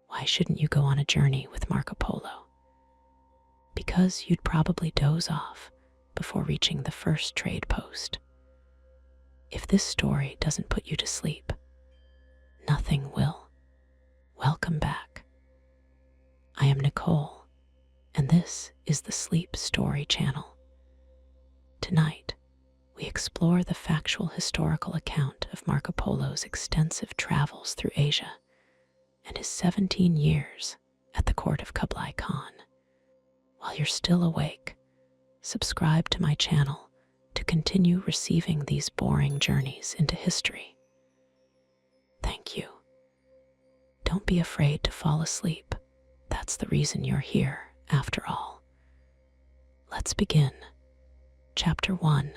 Why shouldn't you go on a journey with Marco Polo? Because you'd probably doze off before reaching the first trade post. If this story doesn't put you to sleep, nothing will. Welcome back. I am Nicole, and this is the Sleep Story Channel. Tonight, we explore the factual historical account of Marco Polo's extensive travels through Asia and his 17 years at the court of Kublai Khan. While you're still awake, subscribe to my channel to continue receiving these boring journeys into history. Thank you. Don't be afraid to fall asleep. That's the reason you're here, after all. Let's begin. Chapter 1.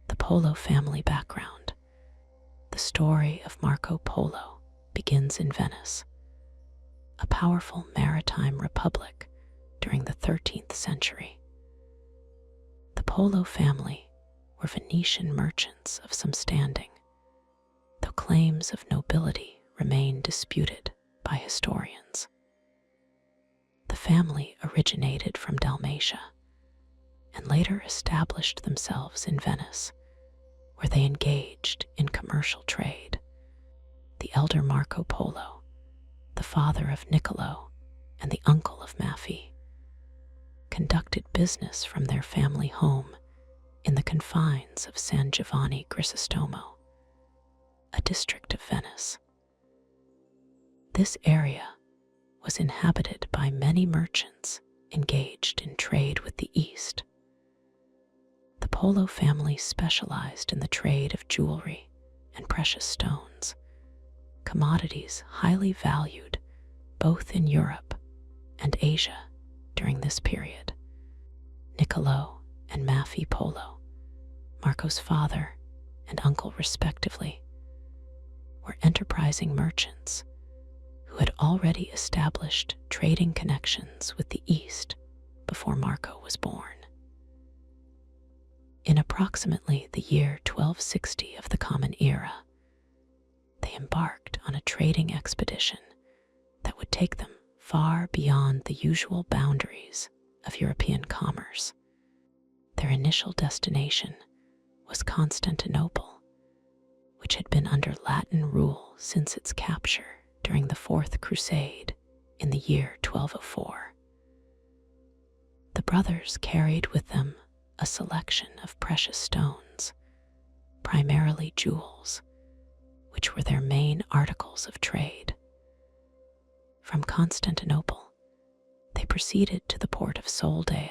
The Polo family background. The story of Marco Polo begins in Venice, a powerful maritime republic during the 13th century. The Polo family were Venetian merchants of some standing, though claims of nobility remain disputed by historians. The family originated from Dalmatia and later established themselves in Venice, where they engaged in commercial trade. The elder Marco Polo, the father of Niccolo and the uncle of Maffei, conducted business from their family home in the confines of San Giovanni Grisostomo, a district of Venice. This area was inhabited by many merchants engaged in trade with the East. The Polo family specialized in the trade of jewelry and precious stones, commodities highly valued both in Europe and Asia during this period. Niccolo and Maffei Polo, Marco's father and uncle respectively, were enterprising merchants who had already established trading connections with the East before Marco was born. In approximately the year 1260 of the Common Era, they embarked on a trading expedition that would take them far beyond the usual boundaries of European commerce. Their initial destination was Constantinople, which had been under Latin rule since its capture during the Fourth Crusade in the year 1204. The brothers carried with them a selection of precious stones, primarily jewels, which were their main articles of trade. From Constantinople, they proceeded to the port of Soldea,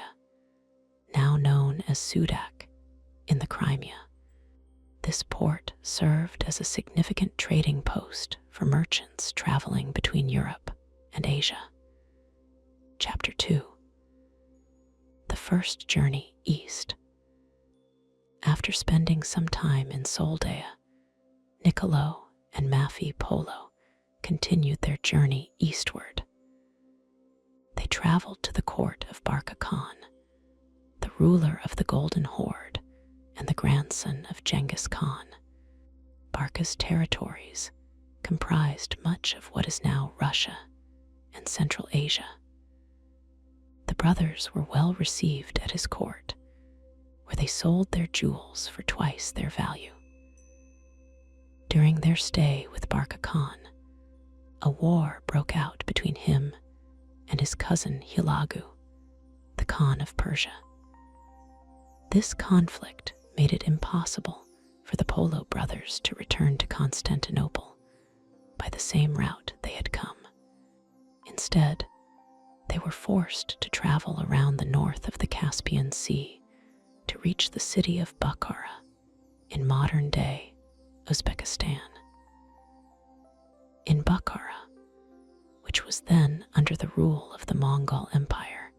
now known as Sudak, in the Crimea. This port served as a significant trading post for merchants traveling between Europe and Asia. Chapter 2. The first journey east. After spending some time in Soldea, Niccolo and Maffei Polo continued their journey eastward. They traveled to the court of Barca Khan, the ruler of the Golden Horde and the grandson of Genghis Khan. Barca's territories comprised much of what is now Russia and Central Asia. The brothers were well received at his court, where they sold their jewels for twice their value. During their stay with Barca Khan, a war broke out between him and his cousin Hulagu, the Khan of Persia. This conflict made it impossible for the Polo brothers to return to Constantinople by the same route they had come. Instead, they were forced to travel around the north of the Caspian Sea to reach the city of Bukhara in modern-day Uzbekistan. In Bukhara, which was then under the rule of the Mongol Empire,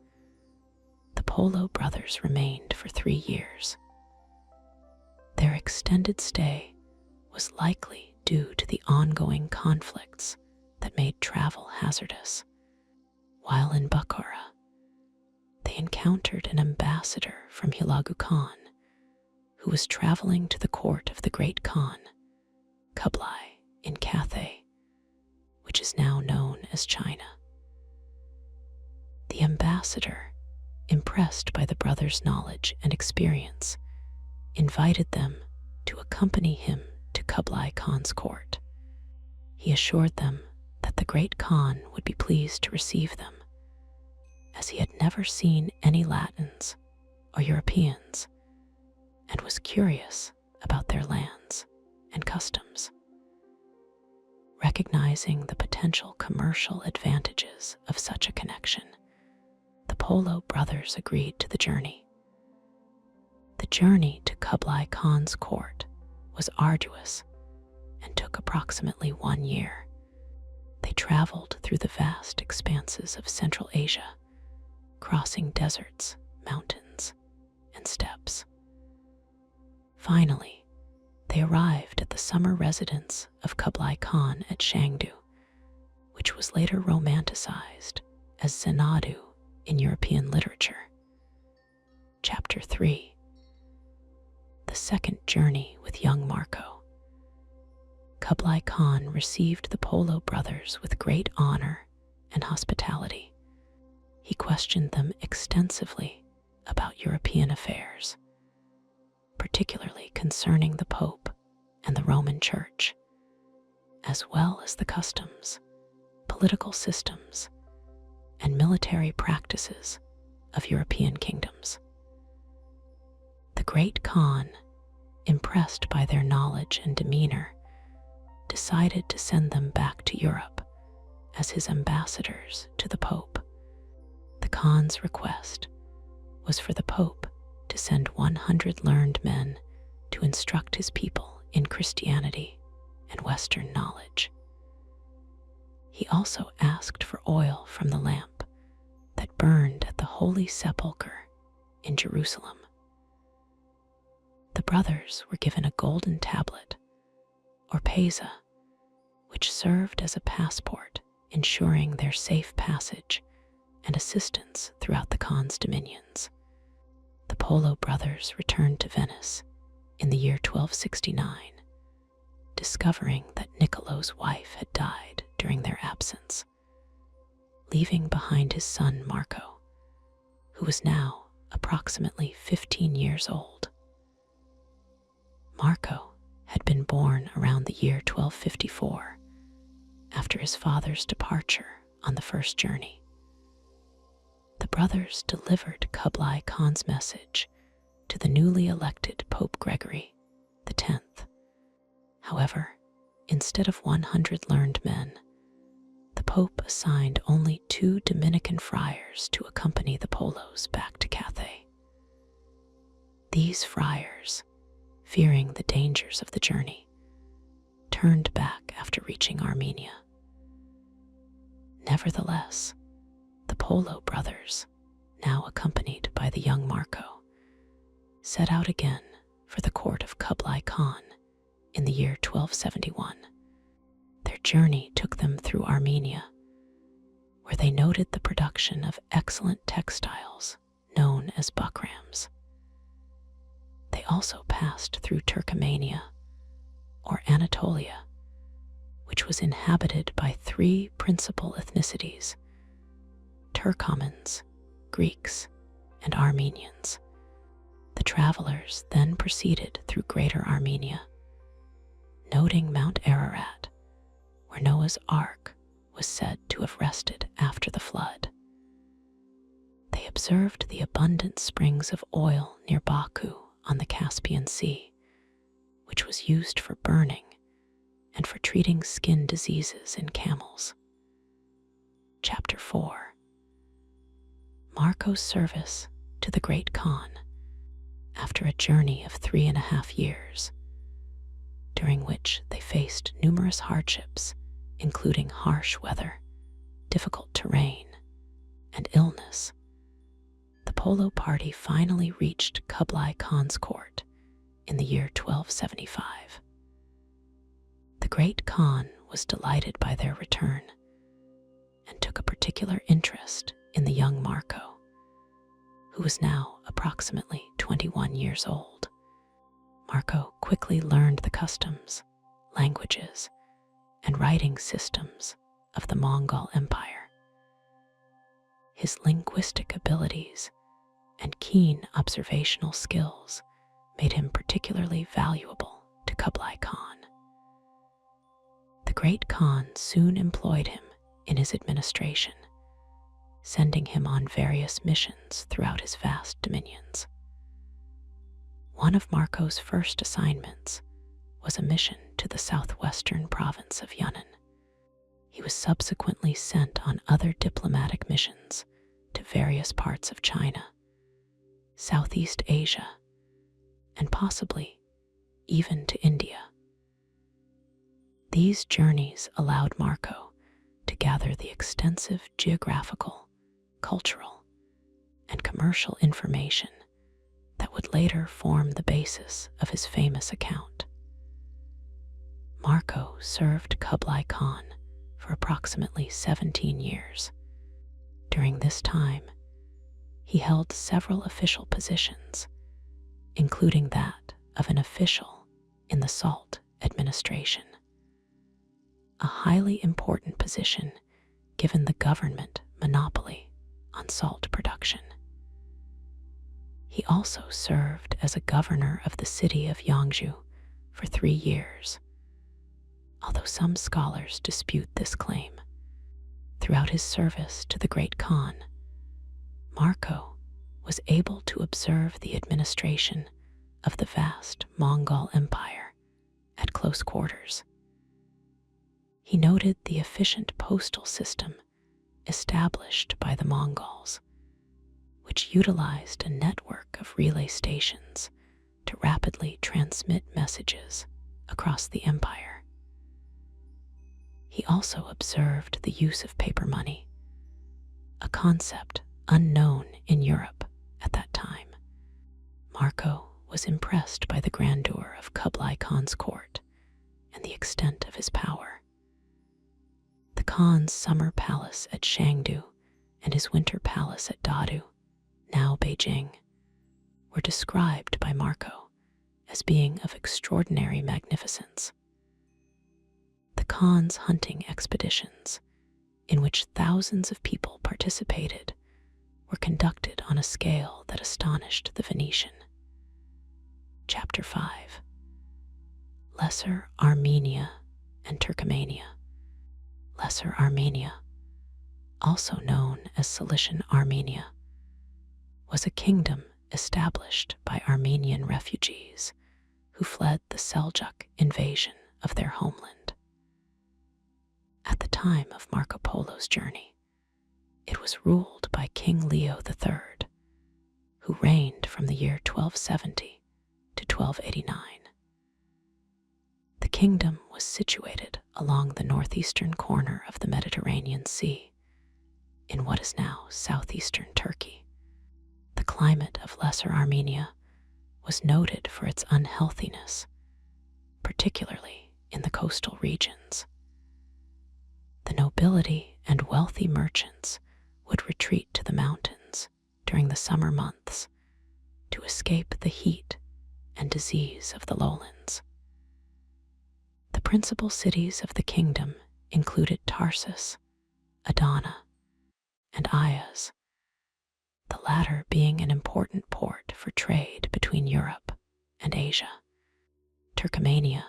the Polo brothers remained for 3 years. Their extended stay was likely due to the ongoing conflicts that made travel hazardous. While in Bukhara, they encountered an ambassador from Hulagu Khan, who was traveling to the court of the Great Khan, Kublai in Cathay, which is now known as China. The ambassador, impressed by the brothers' knowledge and experience, invited them to accompany him to Kublai Khan's court. He assured them that the great Khan would be pleased to receive them, as he had never seen any Latins or Europeans and was curious about their lands and customs. Recognizing the potential commercial advantages of such a connection, the Polo brothers agreed to the journey. The journey to Kublai Khan's court was arduous and took approximately 1 year. They traveled through the vast expanses of Central Asia, crossing deserts, mountains, and steppes. Finally, they arrived at the summer residence of Kublai Khan at Shangdu, which was later romanticized as Xanadu in European literature. Chapter 3: The Second Journey with Young Marco. Kublai Khan received the Polo brothers with great honor and hospitality. He questioned them extensively about European affairs, particularly concerning the Pope and the Roman Church, as well as the customs, political systems, and military practices of European kingdoms. The great Khan, impressed by their knowledge and demeanor, decided to send them back to Europe as his ambassadors to the Pope. The Khan's request was for the Pope to send 100 learned men to instruct his people in Christianity and Western knowledge. He also asked for oil from the lamp that burned at the Holy Sepulchre in Jerusalem. The brothers were given a golden tablet, or pesa, which served as a passport, ensuring their safe passage and assistance throughout the Khan's dominions. The Polo brothers returned to Venice in the year 1269, discovering that Niccolo's wife had died during their absence, leaving behind his son Marco, who was now approximately 15 years old. Marco had been born around the year 1254, after his father's departure on the first journey. The brothers delivered Kublai Khan's message to the newly elected Pope Gregory X. However, instead of 100 learned men, the Pope assigned only 2 Dominican friars to accompany the Polos back to Cathay. These friars, fearing the dangers of the journey, turned back after reaching Armenia. Nevertheless, the Polo brothers, now accompanied by the young Marco, set out again for the court of Kublai Khan in the year 1271. Their journey took them through Armenia, where they noted the production of excellent textiles known as bukrams. They also passed through Turkomania, or Anatolia, which was inhabited by 3 principal ethnicities: Turkomans, Greeks, and Armenians. The travelers then proceeded through Greater Armenia, noting Mount Ararat, where Noah's Ark was said to have rested after the flood. They observed the abundant springs of oil near Baku on the Caspian Sea, which was used for burning and for treating skin diseases in camels. Chapter 4: Marco's service to the Great Khan after a journey of 3.5 years, during which they faced numerous hardships, including harsh weather, difficult terrain, and illness. The Polo party finally reached Kublai Khan's court in the year 1275. The Great Khan was delighted by their return and took a particular interest in the young Marco, who was now approximately 21 years old. Marco quickly learned the customs, languages, and writing systems of the Mongol Empire. His linguistic abilities and keen observational skills made him particularly valuable to Kublai Khan. The Great Khan soon employed him in his administration, sending him on various missions throughout his vast dominions. One of Marco's first assignments was a mission to the southwestern province of Yunnan. He was subsequently sent on other diplomatic missions to various parts of China, Southeast Asia, and possibly even to India. These journeys allowed Marco to gather the extensive geographical, cultural, and commercial information that would later form the basis of his famous account. Marco served Kublai Khan for approximately 17 years. During this time, he held several official positions, including that of an official in the salt administration, a highly important position given the government monopoly on salt production. He also served as a governor of the city of Yangzhou for 3 years, although some scholars dispute this claim. Throughout his service to the Great Khan, Marco was able to observe the administration of the vast Mongol Empire at close quarters. He noted the efficient postal system established by the Mongols, which utilized a network of relay stations to rapidly transmit messages across the empire. He also observed the use of paper money, a concept unknown in Europe at that time. Marco was impressed by the grandeur of Kublai Khan's court and the extent of his power. The Khan's summer palace at Shangdu and his winter palace at Dadu, now Beijing, were described by Marco as being of extraordinary magnificence. The Khan's hunting expeditions, in which thousands of people participated, were conducted on a scale that astonished the Venetian. Chapter 5. Lesser Armenia and Turkomania. Lesser Armenia, also known as Cilician Armenia, was a kingdom established by Armenian refugees who fled the Seljuk invasion of their homeland. At the time of Marco Polo's journey, it was ruled by King Leo III, who reigned from the year 1270 to 1289. The kingdom was situated along the northeastern corner of the Mediterranean Sea, in what is now southeastern Turkey. The climate of Lesser Armenia was noted for its unhealthiness, particularly in the coastal regions. The nobility and wealthy merchants would retreat to the mountains during the summer months to escape the heat and disease of the lowlands. The principal cities of the kingdom included Tarsus, Adana, and Ayaz, the latter being an important port for trade between Europe and Asia. Turkomania,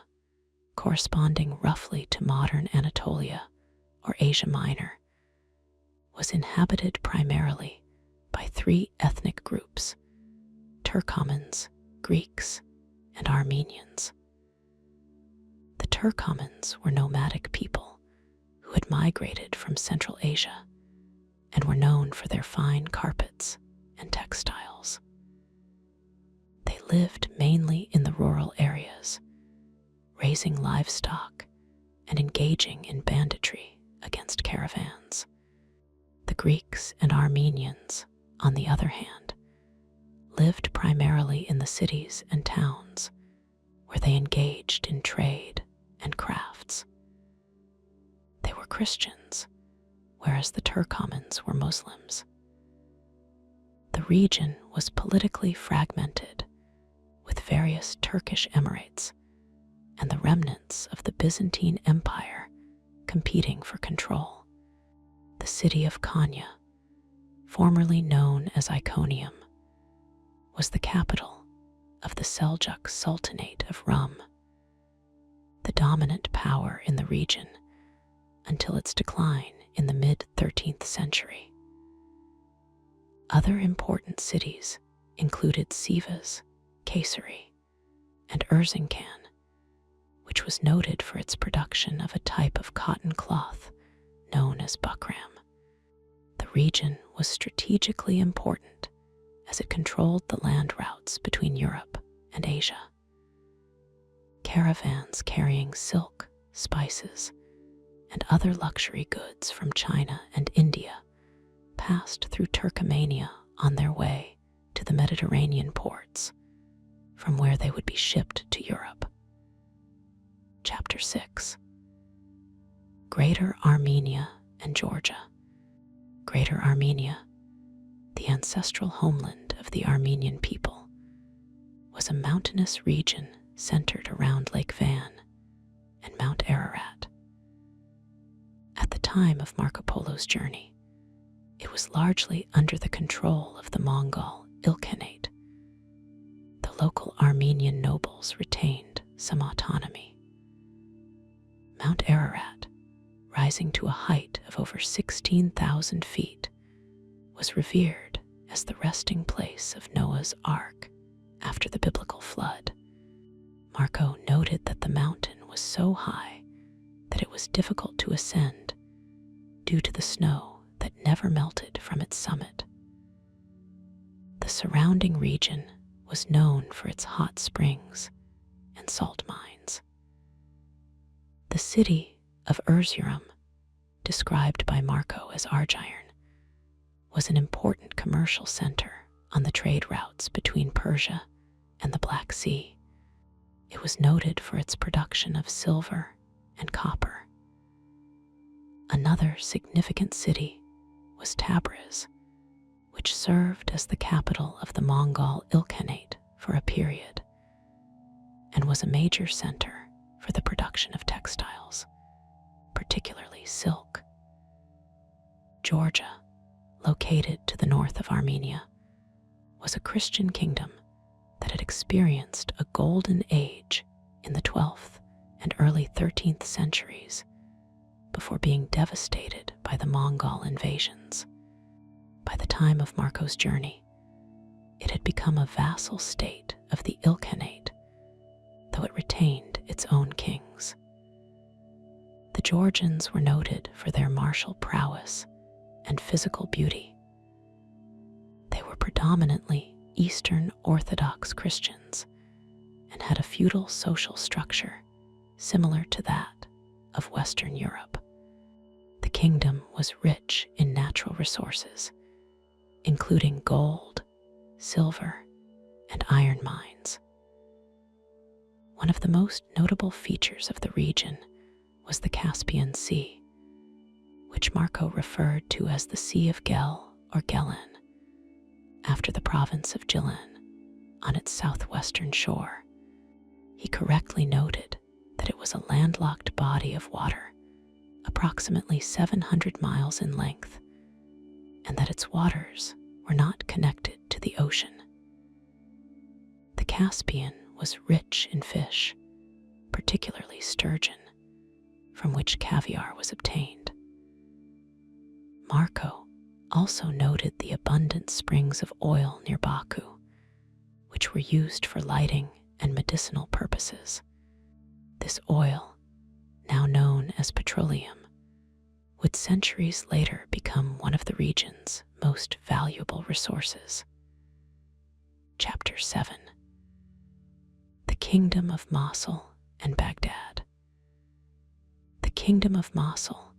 corresponding roughly to modern Anatolia or Asia Minor, was inhabited primarily by 3 ethnic groups: Turkomans, Greeks, and Armenians. The Turkomans were nomadic people who had migrated from Central Asia and were known for their fine carpets and textiles. They lived mainly in the rural areas, raising livestock and engaging in banditry against caravans. The Greeks and Armenians, on the other hand, lived primarily in the cities and towns, where they engaged in trade and crafts. They were Christians, whereas the Turkomans were Muslims. The region was politically fragmented, with various Turkish emirates and the remnants of the Byzantine Empire competing for control. The city of Konya, formerly known as Iconium, was the capital of the Seljuk Sultanate of Rum, the dominant power in the region until its decline in the mid-13th century. Other important cities included Sivas, Kayseri, and Erzincan, which was noted for its production of a type of cotton cloth known as buckram. The region was strategically important as it controlled the land routes between Europe and Asia. Caravans carrying silk, spices, and other luxury goods from China and India passed through Turkomania on their way to the Mediterranean ports, from where they would be shipped to Europe. Chapter 6. Greater Armenia and Georgia. Greater Armenia, the ancestral homeland of the Armenian people, was a mountainous region centered around Lake Van and Mount Ararat. At the time of Marco Polo's journey, it was largely under the control of the Mongol Ilkhanate. The local Armenian nobles retained some autonomy. Mount Ararat, rising to a height of over 16,000 feet, was revered as the resting place of Noah's Ark after the biblical flood. Marco noted that the mountain was so high that it was difficult to ascend due to the snow that never melted from its summit. The surrounding region was known for its hot springs and salt mines. The city of Erzurum, described by Marco as Argiron, was an important commercial center on the trade routes between Persia and the Black Sea. It was noted for its production of silver and copper. Another significant city was Tabriz, which served as the capital of the Mongol Ilkhanate for a period, and was a major center for the production of textiles, particularly silk. Georgia, located to the north of Armenia, was a Christian kingdom that had experienced a golden age in the 12th and early 13th centuries before being devastated by the Mongol invasions. By the time of Marco's journey, it had become a vassal state of the Ilkhanate, though it retained its own kings. The Georgians were noted for their martial prowess and physical beauty. They were predominantly Eastern Orthodox Christians and had a feudal social structure similar to that of Western Europe. The kingdom was rich in natural resources, including gold, silver, and iron mines. One of the most notable features of the region was the Caspian Sea, which Marco referred to as the Sea of Gel or Gelen, after the province of Gilan on its southwestern shore. He correctly noted that it was a landlocked body of water, approximately 700 miles in length, and that its waters were not connected to the ocean. The Caspian was rich in fish, particularly sturgeon, from which caviar was obtained. Marco also noted the abundant springs of oil near Baku, which were used for lighting and medicinal purposes. This oil, now known as petroleum, would centuries later become one of the region's most valuable resources. Chapter 7. The Kingdom of Mosul and Baghdad. The Kingdom of Mosul,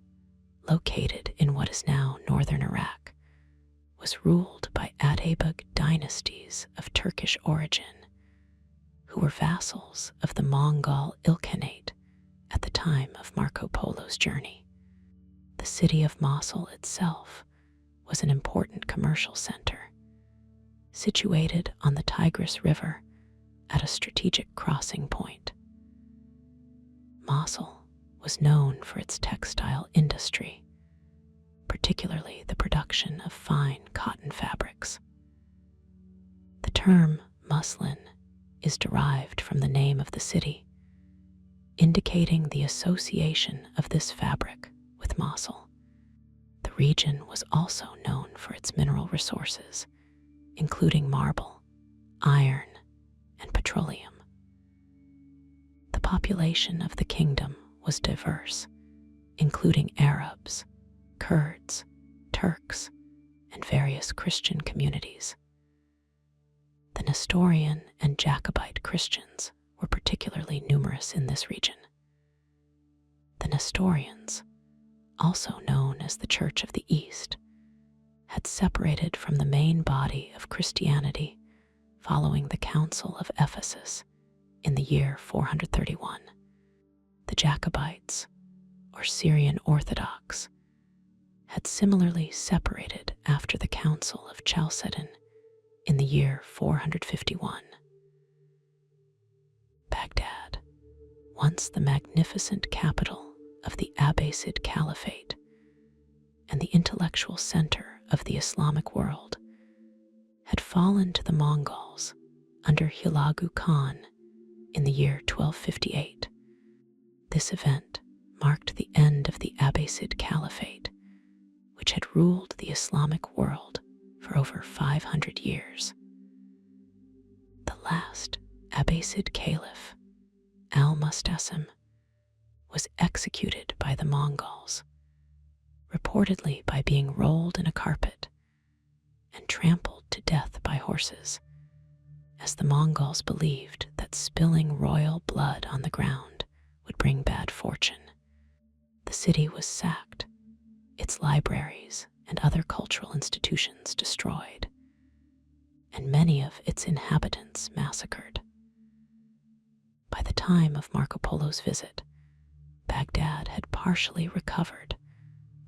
located in what is now northern Iraq, was ruled by Audiobook dynasties of Turkish origin, who were vassals of the Mongol Ilkhanate at the time of Marco Polo's journey. The city of Mosul itself was an important commercial center, situated on the Tigris River at a strategic crossing point. Mosul was known for its textile industry, particularly the production of fine cotton fabrics. The term muslin is derived from the name of the city, indicating the association of this fabric with Mosul. The region was also known for its mineral resources, including marble, iron, and petroleum. The population of the kingdom was diverse, including Arabs, Kurds, Turks, and various Christian communities. The Nestorian and Jacobite Christians were particularly numerous in this region. The Nestorians, also known as the Church of the East, had separated from the main body of Christianity following the Council of Ephesus in the year 431. The Jacobites, or Syrian Orthodox, had similarly separated after the Council of Chalcedon in the year 451. Baghdad, once the magnificent capital of the Abbasid Caliphate and the intellectual center of the Islamic world, had fallen to the Mongols under Hulagu Khan in the year 1258. This event marked the end of the Abbasid Caliphate, which had ruled the Islamic world for over 500 years. The last Abbasid Caliph, al-Mustasim, was executed by the Mongols, reportedly by being rolled in a carpet and trampled to death by horses, as the Mongols believed that spilling royal blood on the ground would bring bad fortune. The city was sacked, its libraries and other cultural institutions destroyed, and many of its inhabitants massacred. By the time of Marco Polo's visit, Baghdad had partially recovered,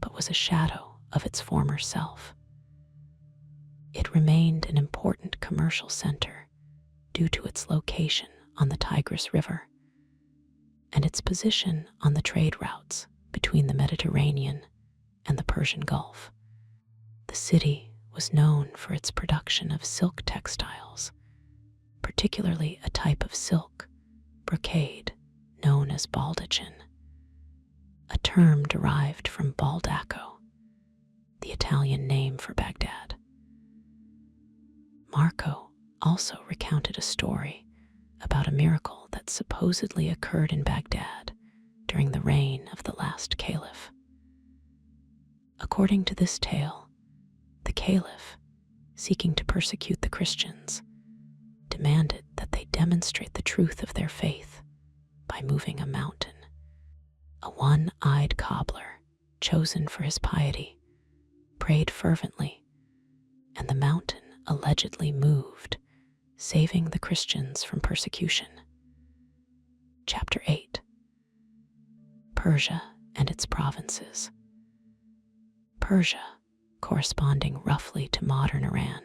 but was a shadow of its former self. It remained an important commercial center due to its location on the Tigris River and its position on the trade routes between the Mediterranean and the Persian Gulf. The city was known for its production of silk textiles, particularly a type of silk, brocade, known as baldachin, a term derived from Baldaco, the Italian name for Baghdad. Marco also recounted a story about a miracle that supposedly occurred in Baghdad during the reign of the last caliph. According to this tale, the caliph, seeking to persecute the Christians, demanded that they demonstrate the truth of their faith by moving a mountain. A one-eyed cobbler, chosen for his piety, prayed fervently, and the mountain allegedly moved, saving the Christians from persecution. Chapter 8. Persia and its provinces. Persia, corresponding roughly to modern Iran,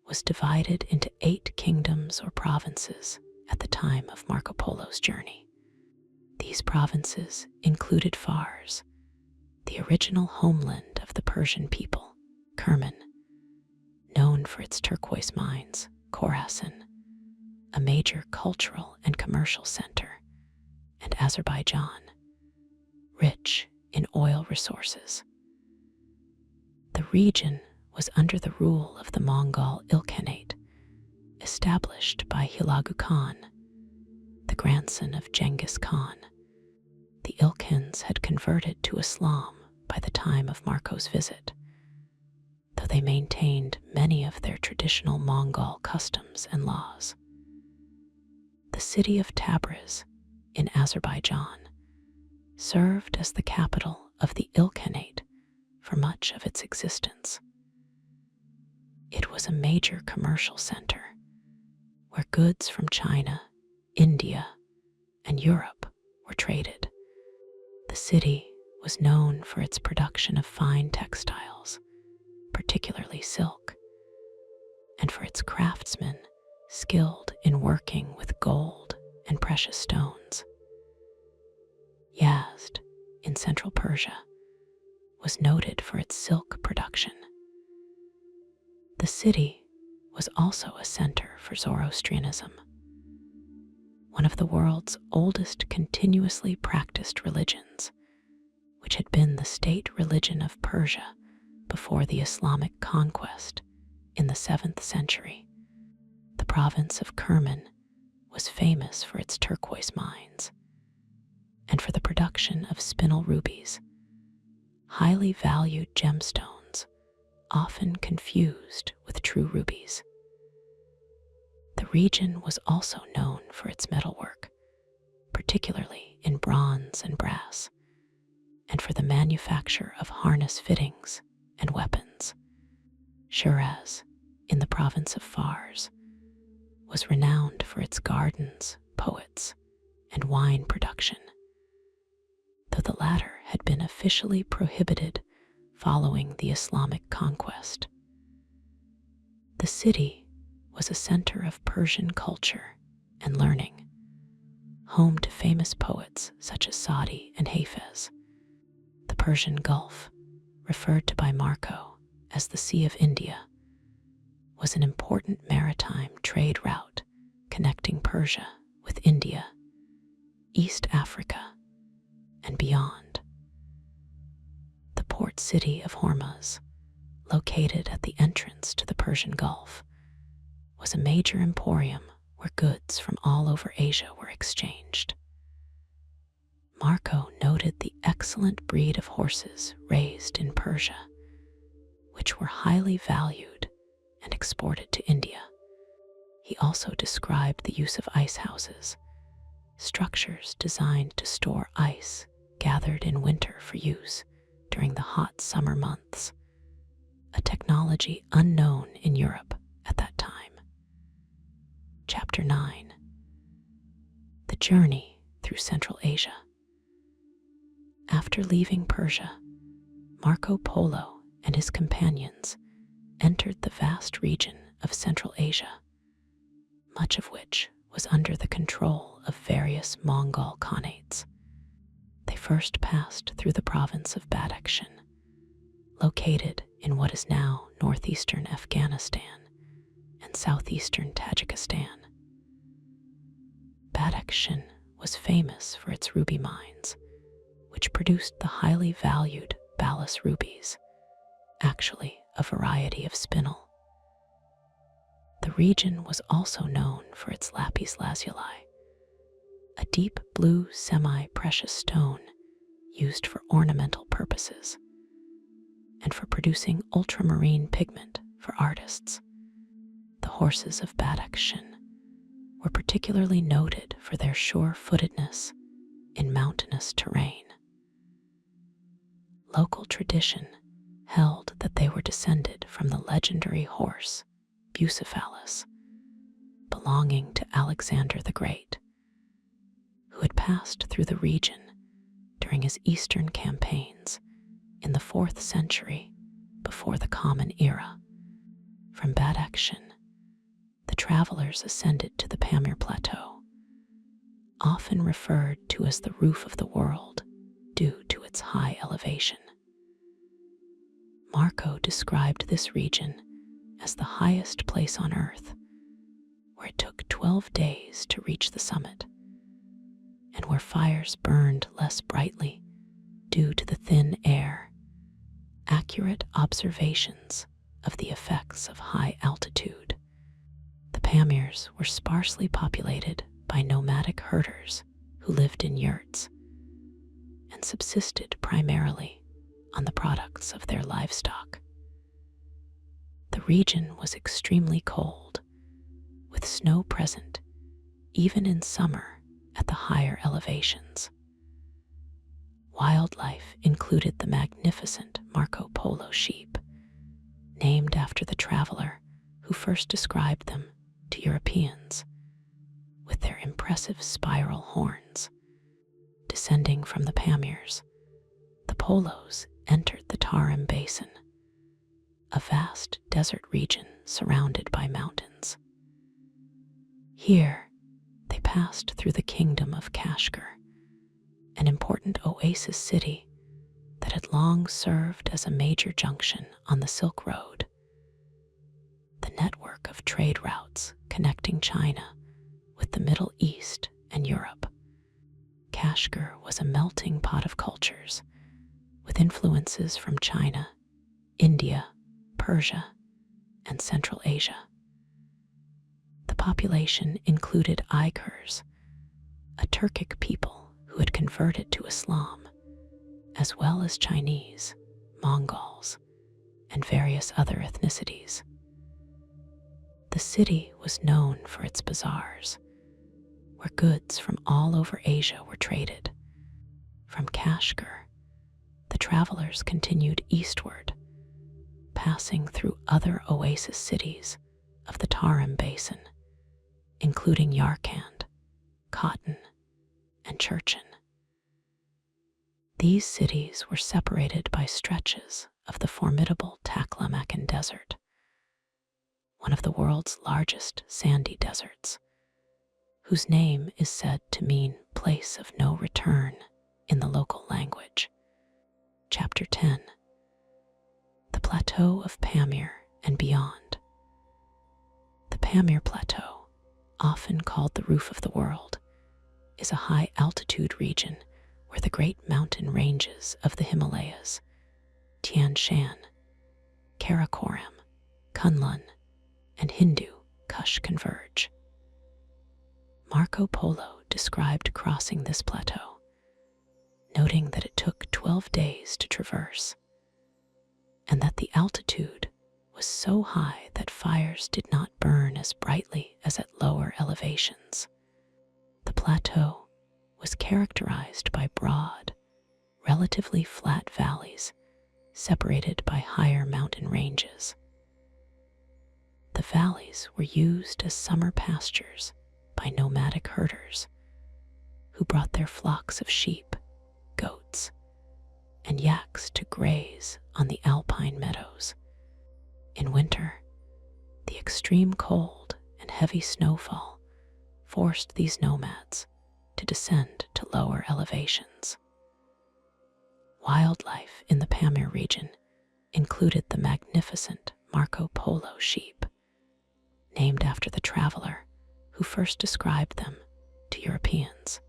was divided into 8 kingdoms or provinces at the time of Marco Polo's journey. These provinces included Fars, the original homeland of the Persian people, Kerman, known for its turquoise mines, Khorasan, a major cultural and commercial center, and Azerbaijan, rich in oil resources. The region was under the rule of the Mongol Ilkhanate, established by Hulagu Khan, the grandson of Genghis Khan. The Ilkhans had converted to Islam by the time of Marco's visit, though they maintained many of their traditional Mongol customs and laws. The city of Tabriz, in Azerbaijan, served as the capital of the Ilkhanate for much of its existence. It was a major commercial center where goods from China, India, and Europe were traded. The city was known for its production of fine textiles, particularly silk, and for its craftsmen skilled in working with gold and precious stones. Yazd, in central Persia, was noted for its silk production. The city was also a center for Zoroastrianism, one of the world's oldest continuously practiced religions, which had been the state religion of Persia before the Islamic conquest in the 7th century. The province of Kerman was famous for its turquoise mines and for the production of spinel rubies, highly valued gemstones often confused with true rubies. The region was also known for its metalwork, particularly in bronze and brass, and for the manufacture of harness fittings and weapons. Shiraz, in the province of Fars, was renowned for its gardens, poets, and wine production, though the latter had been officially prohibited following the Islamic conquest. The city was a center of Persian culture and learning, home to famous poets such as Sadi and Hafez. The Persian Gulf, referred to by Marco as the Sea of India, was an important maritime trade route connecting Persia with India, East Africa, and beyond. The port city of Hormuz, located at the entrance to the Persian Gulf, was a major emporium where goods from all over Asia were exchanged. Marco noted the excellent breed of horses raised in Persia, which were highly valued and exported to India. He also described the use of ice houses, structures designed to store ice gathered in winter for use during the hot summer months, a technology unknown in Europe at that time. Chapter 9. The Journey through Central Asia. After leaving Persia, Marco Polo and his companions entered the vast region of Central Asia, much of which was under the control of various Mongol khanates. They first passed through the province of Badakhshan, located in what is now northeastern Afghanistan and southeastern Tajikistan. Badakhshan was famous for its ruby mines, which produced the highly valued Balas rubies, actually a variety of spinel. The region was also known for its lapis lazuli, a deep blue semi-precious stone used for ornamental purposes, and for producing ultramarine pigment for artists. The horses of Badakhshan were particularly noted for their sure-footedness in mountainous terrain. Local tradition held that they were descended from the legendary horse Bucephalus, belonging to Alexander the Great, who had passed through the region during his eastern campaigns in the 4th century before the Common Era. From Badakhshan, the travelers ascended to the Pamir Plateau, often referred to as the roof of the world due to its high elevation. Marco described this region as the highest place on Earth, where it took 12 days to reach the summit, and where fires burned less brightly due to the thin air. Accurate observations of the effects of high altitude. The Pamirs were sparsely populated by nomadic herders who lived in yurts and subsisted primarily on the products of their livestock. The region was extremely cold, with snow present even in summer at the higher elevations. Wildlife included the magnificent Marco Polo sheep, named after the traveler who first described them to Europeans, with their impressive spiral horns. Descending from the Pamirs, the Polos entered the Tarim Basin, a vast desert region surrounded by mountains. Here, they passed through the kingdom of Kashgar, an important oasis city that had long served as a major junction on the Silk Road, the network of trade routes connecting China with the Middle East and Europe. Kashgar was a melting pot of cultures, with influences from China, India, Persia, and Central Asia. The population included Uyghurs, a Turkic people who had converted to Islam, as well as Chinese, Mongols, and various other ethnicities. The city was known for its bazaars, where goods from all over Asia were traded. From Kashgar, the travelers continued eastward, passing through other oasis cities of the Tarim Basin, including Yarkand, Cotton, and Churchin. These cities were separated by stretches of the formidable Taklamakan Desert, one of the world's largest sandy deserts, whose name is said to mean place of no return in the local language. Chapter 10. The Plateau of Pamir and Beyond. The Pamir Plateau, often called the Roof of the World, is a high-altitude region where the great mountain ranges of the Himalayas, Tian Shan, Karakoram, Kunlun, and Hindu Kush converge. Marco Polo described crossing this plateau, noting that it took 12 days to traverse, and that the altitude was so high that fires did not burn as brightly as at lower elevations. The plateau was characterized by broad, relatively flat valleys separated by higher mountain ranges. The valleys were used as summer pastures by nomadic herders who brought their flocks of sheep, goats, and yaks to graze on the alpine meadows. In winter, the extreme cold and heavy snowfall forced these nomads to descend to lower elevations. Wildlife in the Pamir region included the magnificent Marco Polo sheep, named after the traveler who first described them to Europeans.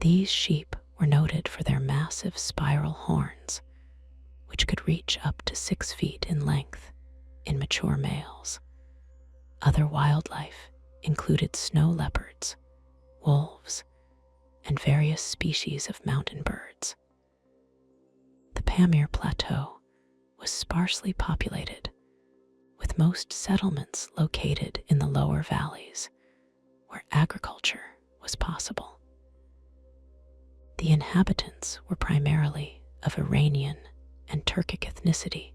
These sheep were noted for their massive spiral horns, which could reach up to 6 feet in length in mature males. Other wildlife included snow leopards, wolves, and various species of mountain birds. The Pamir Plateau was sparsely populated, with most settlements located in the lower valleys, where agriculture was possible. The inhabitants were primarily of Iranian and Turkic ethnicity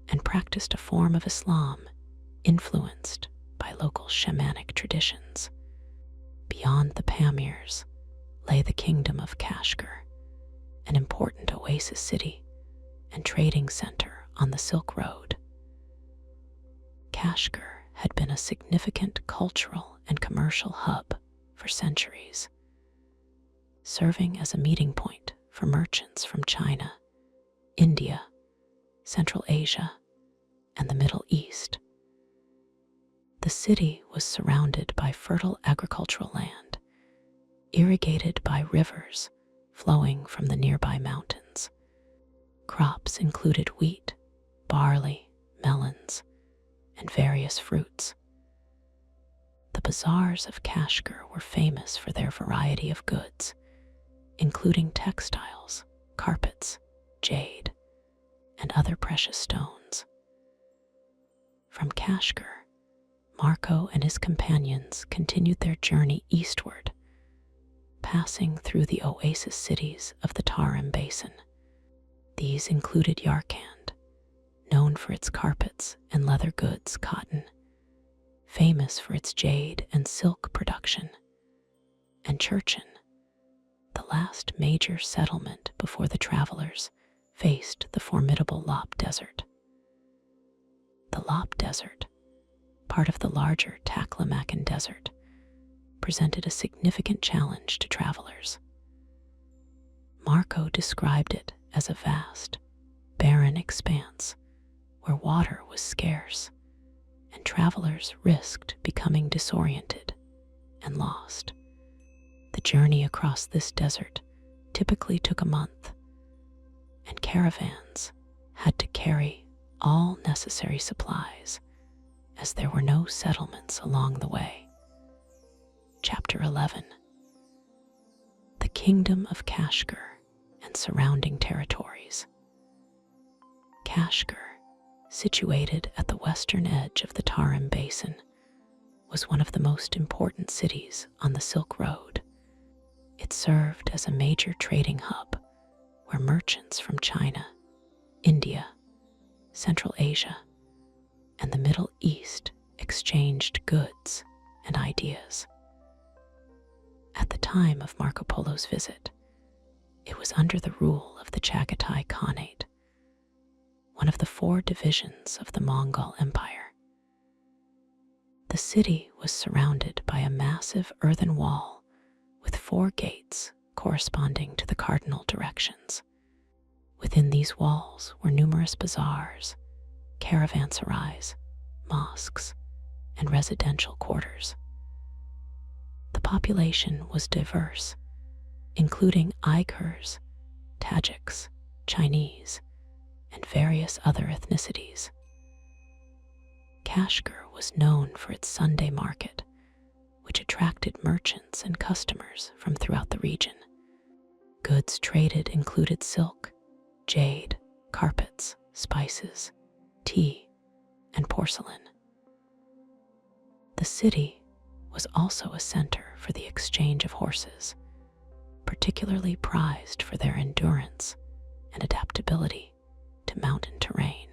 and practiced a form of Islam influenced by local shamanic traditions. Beyond the Pamirs lay the kingdom of Kashgar, an important oasis city and trading center on the Silk Road. Kashgar had been a significant cultural and commercial hub for centuries, serving as a meeting point for merchants from China, India, Central Asia, and the Middle East. The city was surrounded by fertile agricultural land, irrigated by rivers flowing from the nearby mountains. Crops included wheat, barley, melons, and various fruits. The bazaars of Kashgar were famous for their variety of goods, including textiles, carpets, jade, and other precious stones. From Kashgar, Marco and his companions continued their journey eastward, passing through the oasis cities of the Tarim Basin. These included Yarkand, known for its carpets and leather goods, Cotton, famous for its jade and silk production, and Churchin, the last major settlement before the travelers faced the formidable Lop Desert. The Lop Desert, part of the larger Taklamakan Desert, presented a significant challenge to travelers. Marco described it as a vast, barren expanse where water was scarce, and travelers risked becoming disoriented and lost. The journey across this desert typically took a month, and caravans had to carry all necessary supplies as there were no settlements along the way. Chapter 11. The Kingdom of Kashgar and Surrounding Territories. Kashgar, situated at the western edge of the Tarim Basin, was one of the most important cities on the Silk Road. It served as a major trading hub where merchants from China, India, Central Asia, and the Middle East exchanged goods and ideas. At the time of Marco Polo's visit, it was under the rule of the Chagatai Khanate, one of the 4 divisions of the Mongol Empire. The city was surrounded by a massive earthen wall with 4 gates corresponding to the cardinal directions. Within these walls were numerous bazaars, caravanserais, mosques, and residential quarters. The population was diverse, including Uyghurs, Tajiks, Chinese, and various other ethnicities. Kashgar was known for its Sunday market, which attracted merchants and customers from throughout the region. Goods traded included silk, jade, carpets, spices, tea, and porcelain. The city was also a center for the exchange of horses, particularly prized for their endurance and adaptability to mountain terrain.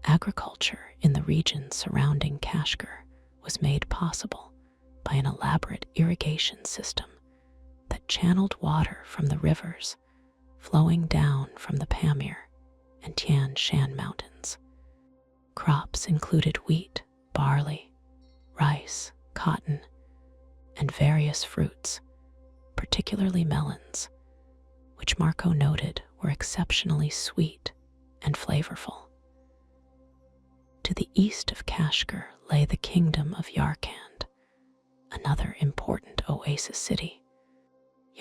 Agriculture in the region surrounding Kashgar was made possible by an elaborate irrigation system that channeled water from the rivers flowing down from the Pamir and Tian Shan mountains. Crops included wheat, barley, rice, cotton, and various fruits, particularly melons, which Marco noted were exceptionally sweet and flavorful. To the east of Kashgar lay the kingdom of Yarkand, another important oasis city.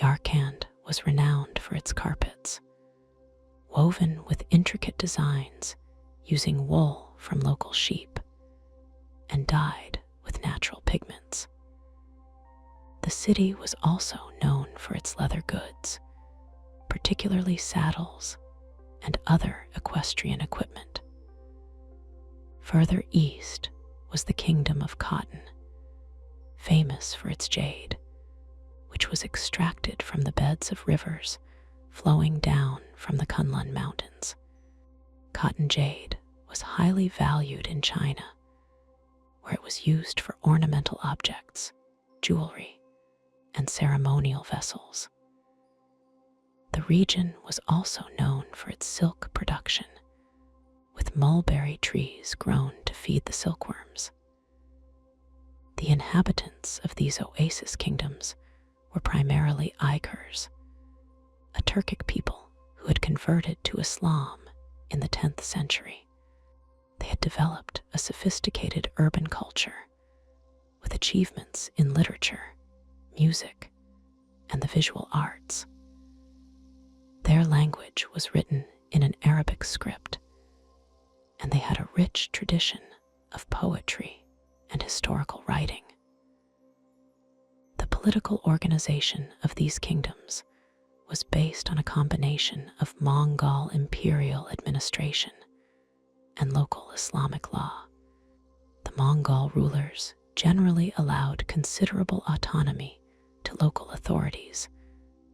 Yarkand was renowned for its carpets, woven with intricate designs using wool from local sheep and dyed with natural pigments. The city was also known for its leather goods, particularly saddles and other equestrian equipment. Further east was the kingdom of Cotton, famous for its jade, which was extracted from the beds of rivers flowing down from the Kunlun Mountains. Cotton jade was highly valued in China, where it was used for ornamental objects, jewelry, and ceremonial vessels. The region was also known for its silk production, with mulberry trees grown to feed the silkworms. The inhabitants of these oasis kingdoms were primarily Uyghurs, a Turkic people who had converted to Islam in the 10th century. They had developed a sophisticated urban culture with achievements in literature, music, and the visual arts. Their language was written in an Arabic script, and they had a rich tradition of poetry and historical writing. The political organization of these kingdoms was based on a combination of Mongol imperial administration and local Islamic law. The Mongol rulers generally allowed considerable autonomy to local authorities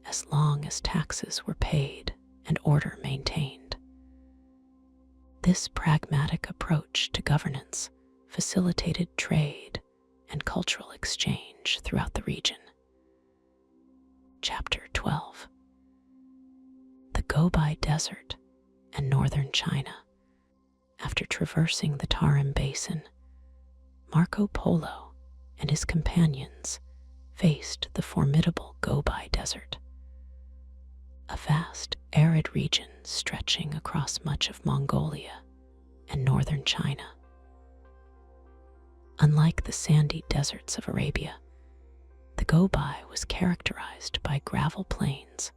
as long as taxes were paid and order maintained. This pragmatic approach to governance facilitated trade and cultural exchange throughout the region. Chapter 12. The Gobi Desert and northern China. After traversing the Tarim Basin, Marco Polo and his companions faced the formidable Gobi Desert, a vast arid region stretching across much of Mongolia and northern China. Unlike the sandy deserts of Arabia, the Gobi was characterized by gravel plains,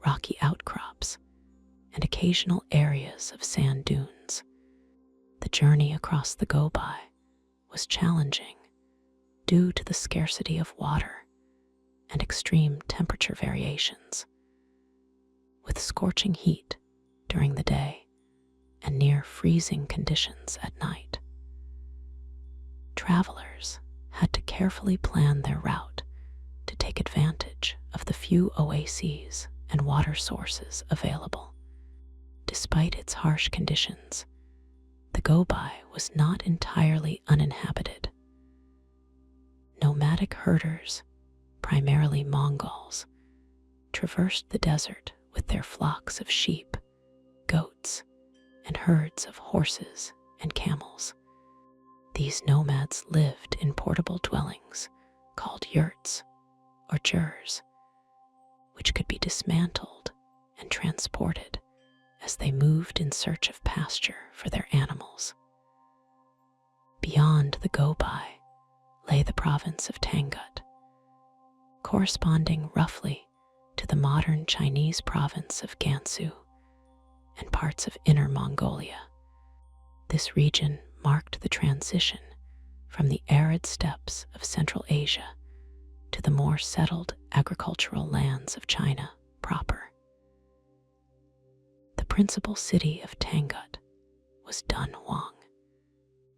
rocky outcrops, and occasional areas of sand dunes. The journey across the Gobi was challenging due to the scarcity of water and extreme temperature variations, with scorching heat during the day and near freezing conditions at night. Travelers had to carefully plan their route to take advantage of the few oases and water sources available. Despite its harsh conditions, the Gobi was not entirely uninhabited. Nomadic herders, primarily Mongols, traversed the desert with their flocks of sheep, goats, and herds of horses and camels. These nomads lived in portable dwellings called yurts or jurs, which could be dismantled and transported as they moved in search of pasture for their animals. Beyond the Gobi lay the province of Tangut, corresponding roughly to the modern Chinese province of Gansu and parts of Inner Mongolia. This region marked the transition from the arid steppes of Central Asia to the more settled agricultural lands of China proper. The principal city of Tangut was Dunhuang,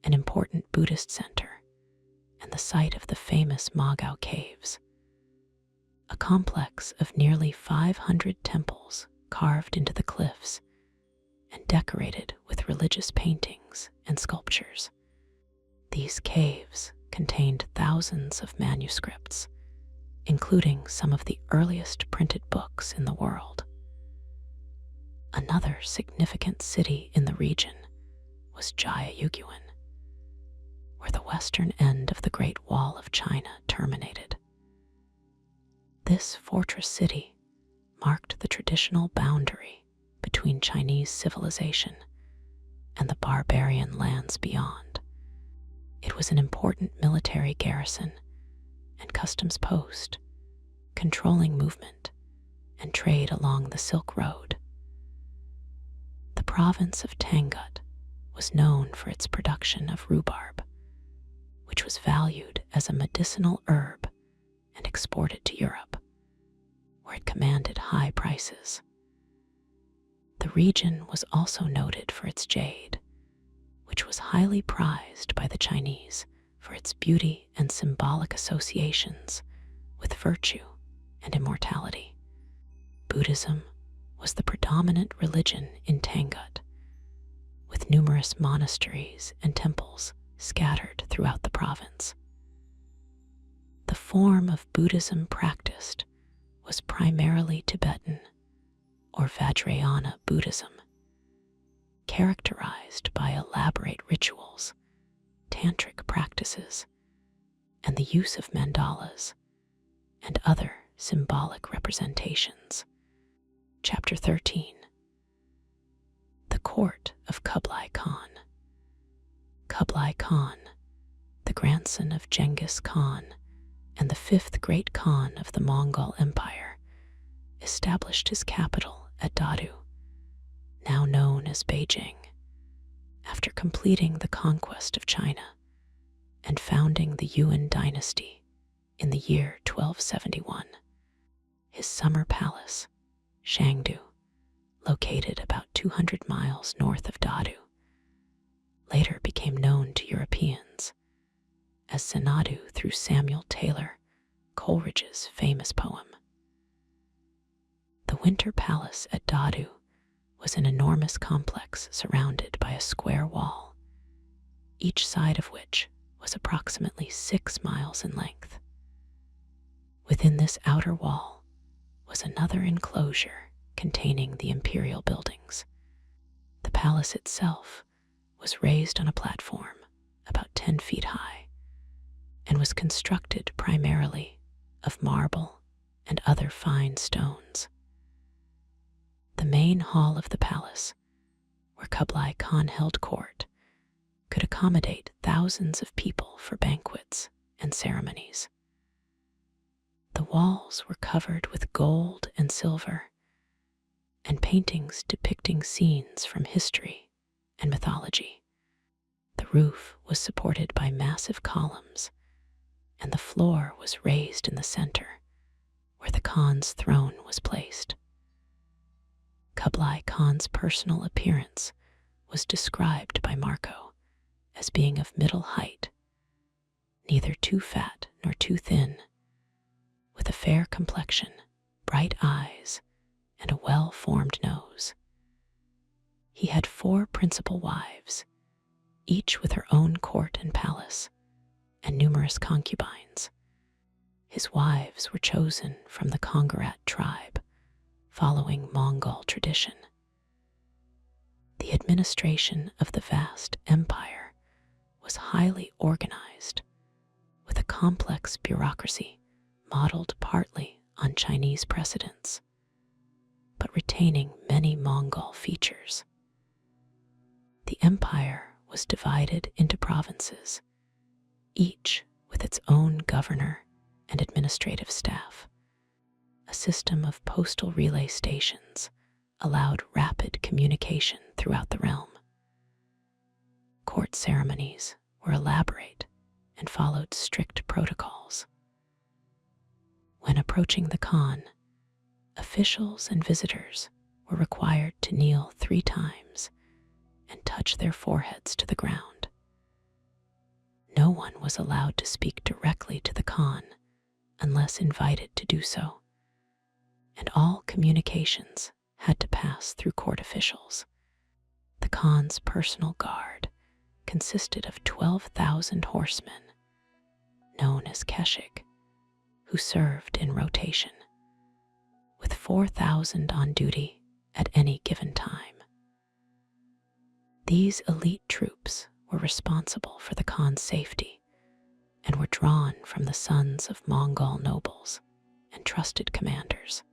an important Buddhist center and the site of the famous Magao Caves, a complex of nearly 500 temples carved into the cliffs and decorated with religious paintings and sculptures. These caves contained thousands of manuscripts, including some of the earliest printed books in the world. Another significant city in the region was Jayayuguan, where the western end of the Great Wall of China terminated. This fortress city marked the traditional boundary between Chinese civilization and the barbarian lands beyond. It was an important military garrison and customs post, controlling movement and trade along the Silk Road. The province of Tangut was known for its production of rhubarb, which was valued as a medicinal herb and exported to Europe, where it commanded high prices. The region was also noted for its jade, which was highly prized by the Chinese for its beauty and symbolic associations with virtue and immortality. Buddhism was the predominant religion in Tangut, with numerous monasteries and temples scattered throughout the province. The form of Buddhism practiced was primarily Tibetan or Vajrayana Buddhism, characterized by elaborate rituals, tantric practices, and the use of mandalas and other symbolic representations. Chapter 13. The Court of Kublai Khan. Kublai Khan, the grandson of Genghis Khan and the fifth great Khan of the Mongol Empire, established his capital at Dadu, now known as Beijing, after completing the conquest of China and founding the Yuan dynasty in the year 1271. His summer palace, Shangdu, located about 200 miles north of Dadu, later became known to Europeans as Xanadu through Samuel Taylor Coleridge's famous poem. The Winter Palace at Dadu was an enormous complex surrounded by a square wall, each side of which was approximately 6 miles in length. Within this outer wall was another enclosure containing the imperial buildings. The palace itself was raised on a platform about 10 feet high and was constructed primarily of marble and other fine stones. The main hall of the palace, where Kublai Khan held court, could accommodate thousands of people for banquets and ceremonies. The walls were covered with gold and silver, and paintings depicting scenes from history and mythology. The roof was supported by massive columns, and the floor was raised in the center, where the Khan's throne was placed. Kublai Khan's personal appearance was described by Marco as being of middle height, neither too fat nor too thin, with a fair complexion, bright eyes, and a well-formed nose. He had 4 principal wives, each with her own court and palace, and numerous concubines. His wives were chosen from the Kongarat tribe, following Mongol tradition. The administration of the vast empire was highly organized, with a complex bureaucracy modeled partly on Chinese precedents, but retaining many Mongol features. The empire was divided into provinces, each with its own governor and administrative staff. A system of postal relay stations allowed rapid communication throughout the realm. Court ceremonies were elaborate and followed strict protocols. When approaching the Khan, officials and visitors were required to kneel 3 times and touch their foreheads to the ground. No one was allowed to speak directly to the Khan unless invited to do so, and all communications had to pass through court officials. The Khan's personal guard consisted of 12,000 horsemen, known as keshik, who served in rotation, with 4,000 on duty at any given time. These elite troops were responsible for the Khan's safety and were drawn from the sons of Mongol nobles and trusted commanders.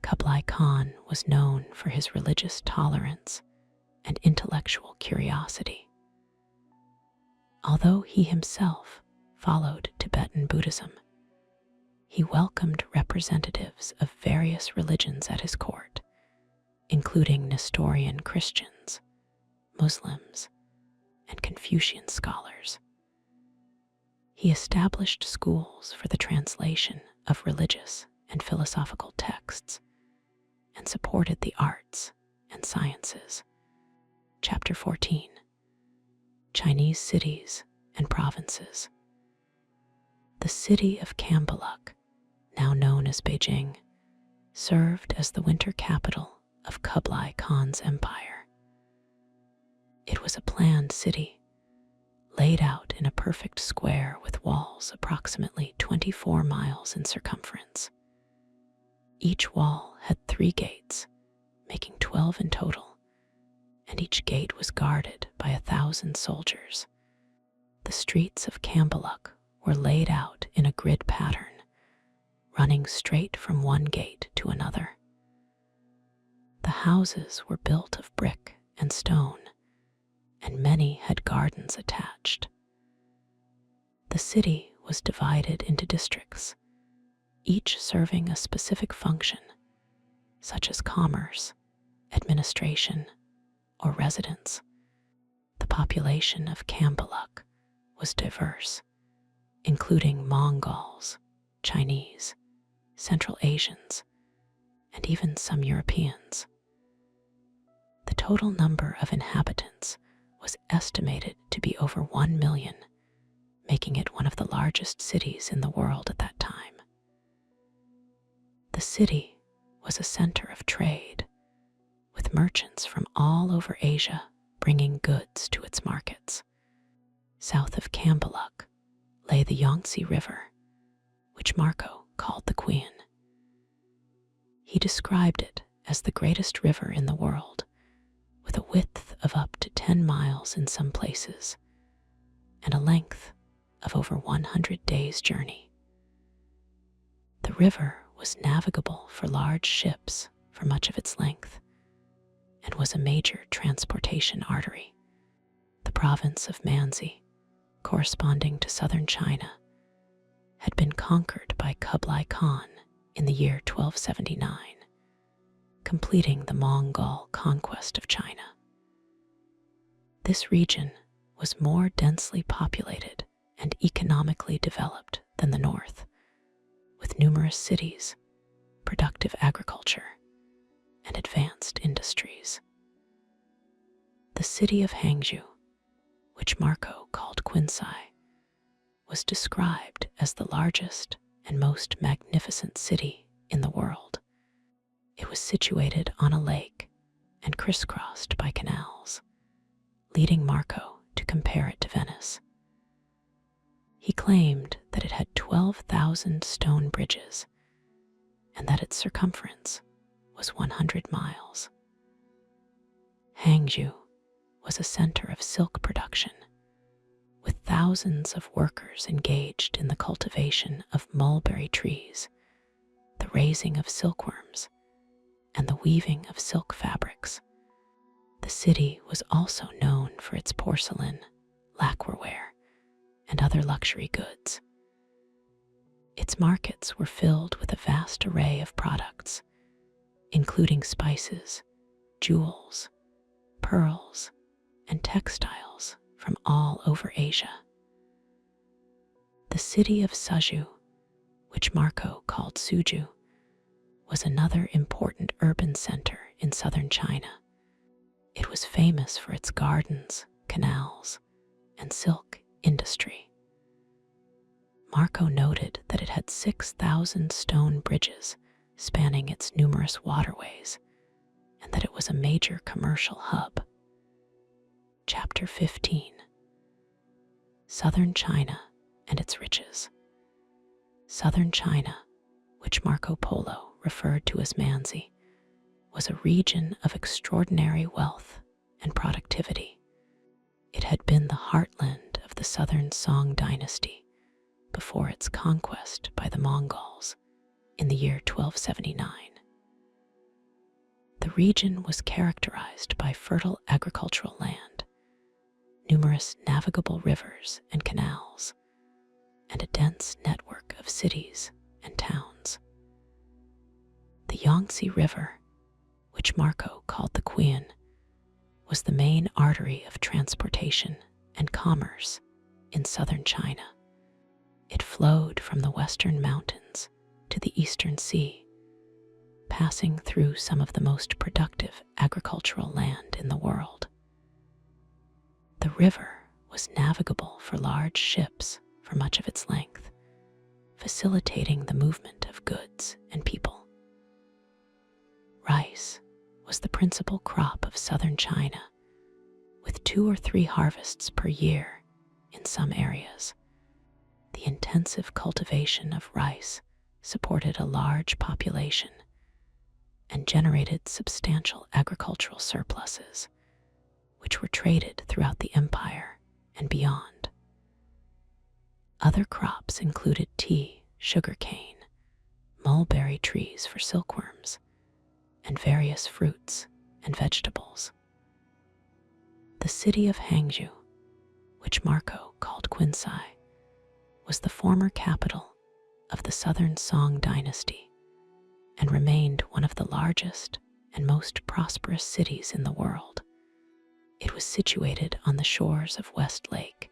Kublai Khan was known for his religious tolerance and intellectual curiosity. Although he himself followed Tibetan Buddhism, he welcomed representatives of various religions at his court, including Nestorian Christians, Muslims, and Confucian scholars. He established schools for the translation of religious and philosophical texts and supported the arts and sciences. Chapter 14: Chinese Cities and Provinces. The city of Cambaluc, now known as Beijing, served as the winter capital of Kublai Khan's empire. It was a planned city, laid out in a perfect square with walls approximately 24 miles in circumference. Each wall had 3 gates, making 12 in total, and each gate was guarded by 1,000 soldiers. The streets of Cambaluc were laid out in a grid pattern, running straight from one gate to another. The houses were built of brick and stone, and many had gardens attached. The city was divided into districts, each serving a specific function, such as commerce, administration, or residence. The population of Cambaluc was diverse, including Mongols, Chinese, Central Asians, and even some Europeans. The total number of inhabitants was estimated to be over 1 million, making it one of the largest cities in the world at that time. The city was a center of trade, with merchants from all over Asia bringing goods to its markets. South of Cambaluc lay the Yangtze River, which Marco called the Queen. He described it as the greatest river in the world, with a width of up to 10 miles in some places, and a length of over 100 days' journey. The river was navigable for large ships for much of its length and was a major transportation artery. The province of Manzi, corresponding to southern China, had been conquered by Kublai Khan in the year 1279, completing the Mongol conquest of China. This region was more densely populated and economically developed than the north, with numerous cities, productive agriculture, and advanced industries. The city of Hangzhou, which Marco called Quinsai, was described as the largest and most magnificent city in the world. It was situated on a lake and crisscrossed by canals, leading Marco to compare it to Venice. He claimed that it had 12,000 stone bridges and that its circumference was 100 miles. Hangzhou was a center of silk production, with thousands of workers engaged in the cultivation of mulberry trees, the raising of silkworms, and the weaving of silk fabrics. The city was also known for its porcelain, lacquerware, and other luxury goods. Its markets were filled with a vast array of products, including spices, jewels, pearls, and textiles from all over Asia. The city of Suzhou, which Marco called Suzhou, was another important urban center in southern China. It was famous for its gardens, canals, and silk industry. Marco noted that it had 6,000 stone bridges spanning its numerous waterways, and that it was a major commercial hub. Chapter 15. Southern China and its riches. Southern China, which Marco Polo referred to as Manzi, was a region of extraordinary wealth and productivity. It had been the heartland of the southern Song dynasty before its conquest by the Mongols in the year 1279. The region was characterized by fertile agricultural land, numerous navigable rivers and canals, and a dense network of cities and towns. The Yangtze River, which Marco called the Qian, was the main artery of transportation and commerce in southern China. It flowed from the western mountains to the eastern sea, passing through some of the most productive agricultural land in the world. The river was navigable for large ships for much of its length, facilitating the movement of goods and people. Rice was the principal crop of southern China, with 2 or 3 harvests per year in some areas. The intensive cultivation of rice supported a large population and generated substantial agricultural surpluses, which were traded throughout the empire and beyond. Other crops included tea, sugarcane, mulberry trees for silkworms, and various fruits and vegetables. The city of Hangzhou, which Marco called Quinsai, was the former capital of the southern Song dynasty and remained one of the largest and most prosperous cities in the world. It was situated on the shores of West Lake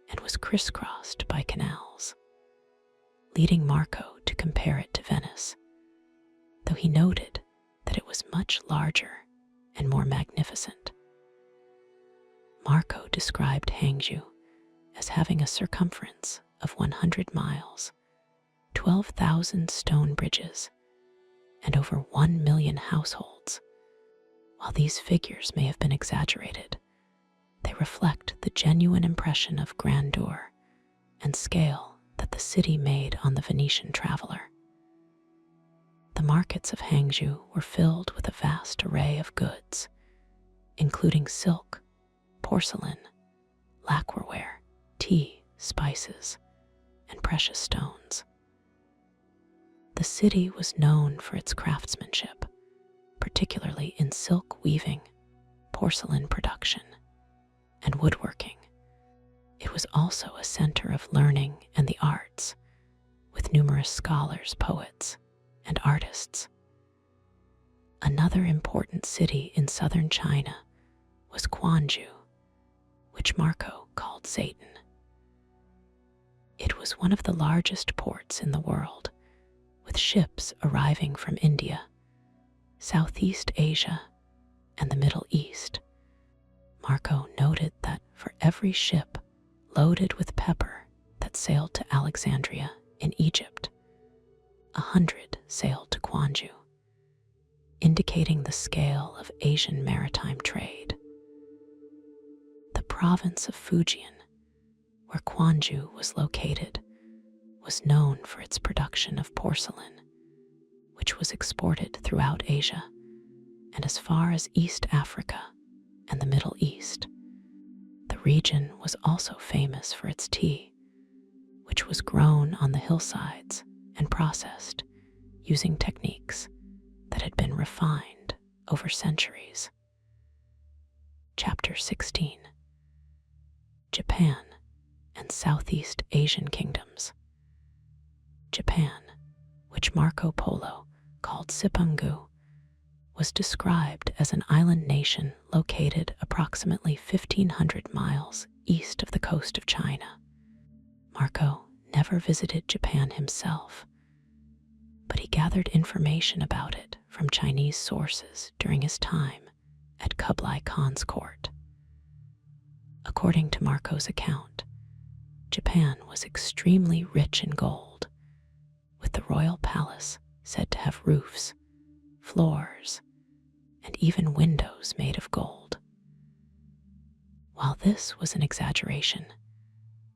and was crisscrossed by canals, leading Marco to compare it to Venice, though he noted that it was much larger and more magnificent. Marco described Hangzhou as having a circumference of 100 miles, 12,000 stone bridges, and over 1 million households. While these figures may have been exaggerated, they reflect the genuine impression of grandeur and scale that the city made on the Venetian traveler. The markets of Hangzhou were filled with a vast array of goods, including silk, porcelain, lacquerware, tea, spices, and precious stones. The city was known for its craftsmanship, particularly in silk weaving, porcelain production, and woodworking. It was also a center of learning and the arts, with numerous scholars, poets, and artists. Another important city in southern China was Quanzhou, which Marco called Satan. It was one of the largest ports in the world, with ships arriving from India, Southeast Asia, and the Middle East. Marco noted that for every ship loaded with pepper that sailed to Alexandria in Egypt, 100 sailed to Quanzhou, indicating the scale of Asian maritime trade. The province of Fujian, where Quanzhou was located, was known for its production of porcelain, which was exported throughout Asia and as far as East Africa and the Middle East. The region was also famous for its tea, which was grown on the hillsides and processed using techniques that had been refined over centuries. Chapter 16. Japan and Southeast Asian Kingdoms. Japan, which Marco Polo called Sipangu, was described as an island nation located approximately 1,500 miles east of the coast of China. Marco never visited Japan himself, but he gathered information about it from Chinese sources during his time at Kublai Khan's court. According to Marco's account, Japan was extremely rich in gold, with the royal palace said to have roofs, floors, and even windows made of gold. While this was an exaggeration,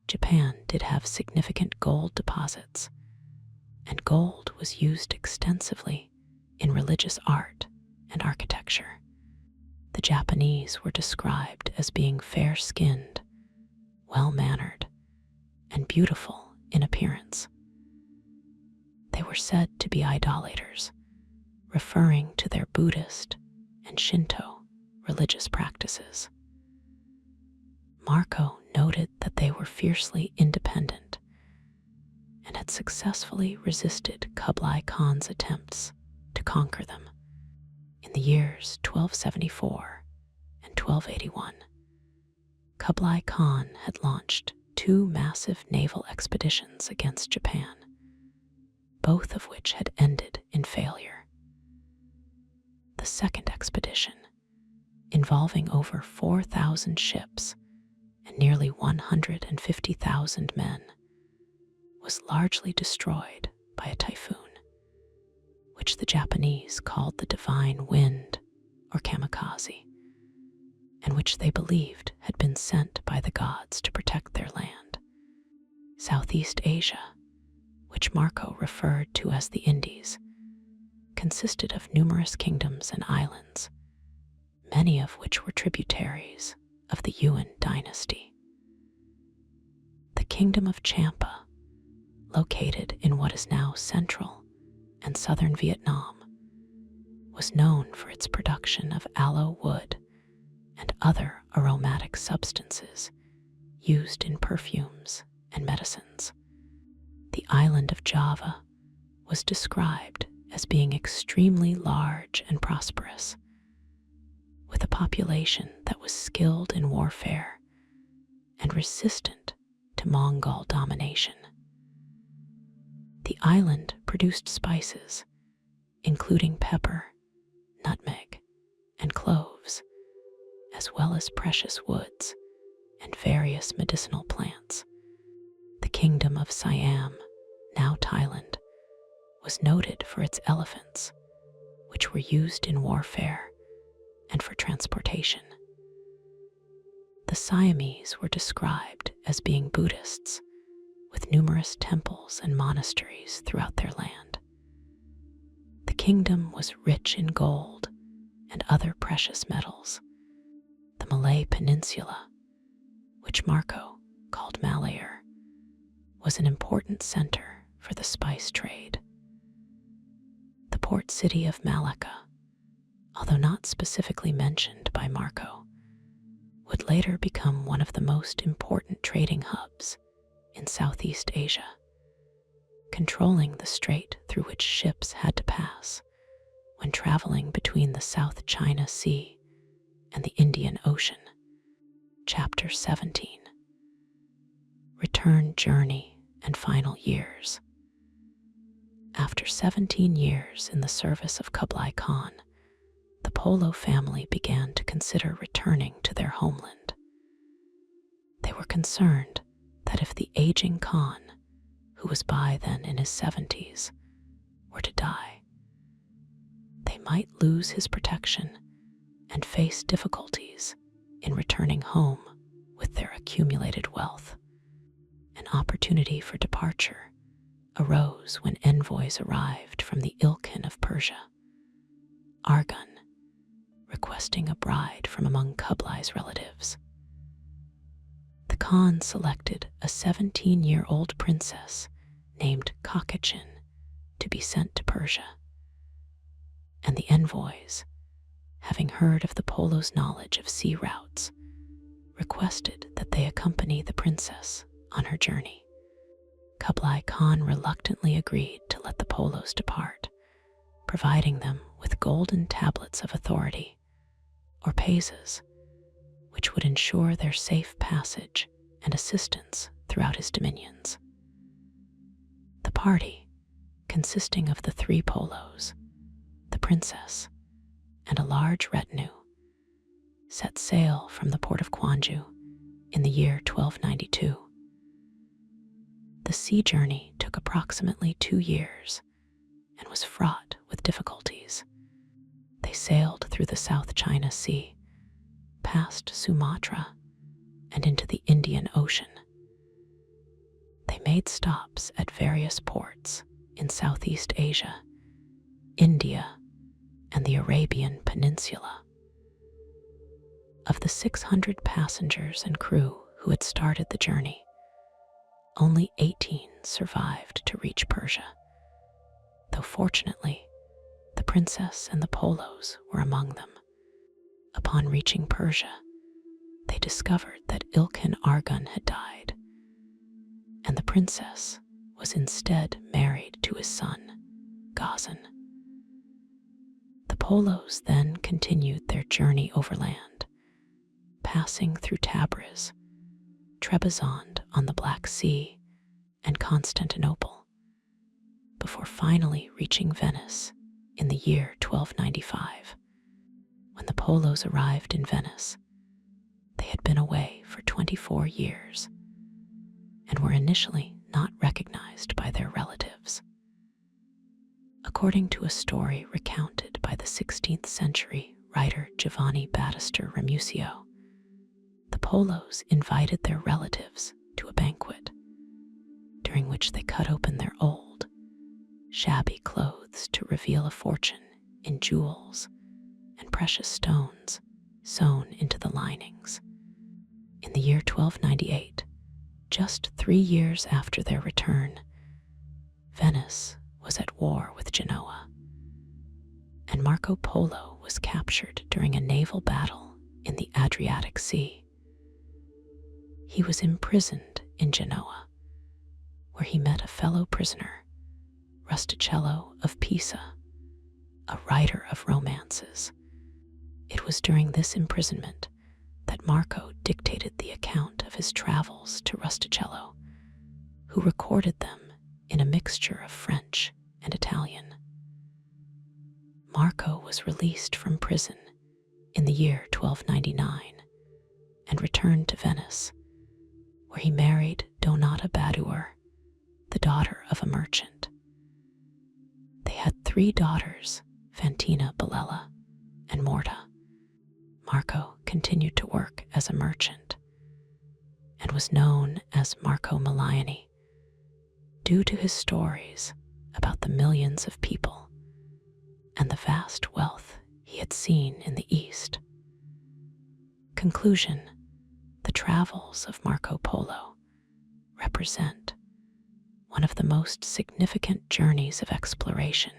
Japan did have significant gold deposits, and gold was used extensively in religious art and architecture. The Japanese were described as being fair-skinned, well-mannered, and beautiful in appearance. They were said to be idolaters, referring to their Buddhist and Shinto religious practices. Marco noted that they were fiercely independent and had successfully resisted Kublai Khan's attempts to conquer them. In the years 1274 and 1281, Kublai Khan had launched 2 massive naval expeditions against Japan, both of which had ended in failure. The second expedition, involving over 4,000 ships and nearly 150,000 men, was largely destroyed by a typhoon, which the Japanese called the divine wind, or kamikaze, and which they believed had been sent by the gods to protect their land. Southeast Asia, which Marco referred to as the Indies, consisted of numerous kingdoms and islands, many of which were tributaries of the Yuan dynasty. The kingdom of Champa, located in what is now central and southern Vietnam, was known for its production of aloe wood and other aromatic substances used in perfumes and medicines. The island of Java was described as being extremely large and prosperous, with a population that was skilled in warfare and resistant to Mongol domination. The island produced spices, including pepper, nutmeg, and cloves, as well as precious woods and various medicinal plants. The kingdom of Siam, now Thailand, was noted for its elephants, which were used in warfare and for transportation. The Siamese were described as being Buddhists, with numerous temples and monasteries throughout their land. The kingdom was rich in gold and other precious metals. The Malay Peninsula, which Marco called Malayer, was an important center for the spice trade. The port city of Malacca, although not specifically mentioned by Marco, would later become one of the most important trading hubs in Southeast Asia, controlling the strait through which ships had to pass when traveling between the South China Sea and the Indian Ocean. Chapter 17. Return Journey and Final Years. After 17 years in the service of Kublai Khan, the Polo family began to consider returning to their homeland. They were concerned that if the aging Khan, who was by then in his 70s, were to die, they might lose his protection and face difficulties in returning home with their accumulated wealth. An opportunity for departure arose when envoys arrived from the Ilkhan of Persia, Arghun, requesting a bride from among Kublai's relatives. The Khan selected a 17-year-old princess named Kakachin to be sent to Persia, and the envoys, having heard of the Polo's knowledge of sea routes, requested that they accompany the princess on her journey. Kublai Khan reluctantly agreed to let the Polos depart, providing them with golden tablets of authority, or pases, which would ensure their safe passage and assistance throughout his dominions. The party, consisting of the 3 Polos, the princess, and a large retinue, set sail from the port of Gwangju in the year 1292. The sea journey took approximately 2 years and was fraught with difficulties. They sailed through the South China Sea, past Sumatra, and into the Indian Ocean. They made stops at various ports in Southeast Asia, India, and the Arabian Peninsula. Of the 600 passengers and crew who had started the journey, only 18 survived to reach Persia, though fortunately, the princess and the Polos were among them. Upon reaching Persia, they discovered that Ilkhan Arghun had died, and the princess was instead married to his son, Ghazan. The Polos then continued their journey overland, passing through Tabriz, Trebizond on the Black Sea, and Constantinople, before finally reaching Venice in the year 1295. When the Polos arrived in Venice, they had been away for 24 years and were initially not recognized by their relatives. According to a story recounted by the 16th century writer Giovanni Battista Ramusio, the Polos invited their relatives to a banquet, during which they cut open their old, shabby clothes to reveal a fortune in jewels and precious stones sewn into the linings. In the year 1298, just 3 years after their return, Venice was at war with Genoa, and Marco Polo was captured during a naval battle in the Adriatic Sea. He was imprisoned in Genoa, where he met a fellow prisoner, Rustichello of Pisa, a writer of romances. It was during this imprisonment that Marco dictated the account of his travels to Rustichello, who recorded them in a mixture of French and Italian. Marco was released from prison in the year 1299 and returned to Venice, where he married Donata Badour, the daughter of a merchant. They had 3 daughters, Fantina Bellella and Morta. Marco continued to work as a merchant and was known as Marco Maliani due to his stories about the millions of people and the vast wealth he had seen in the East. Conclusion: the travels of Marco Polo represent one of the most significant journeys of exploration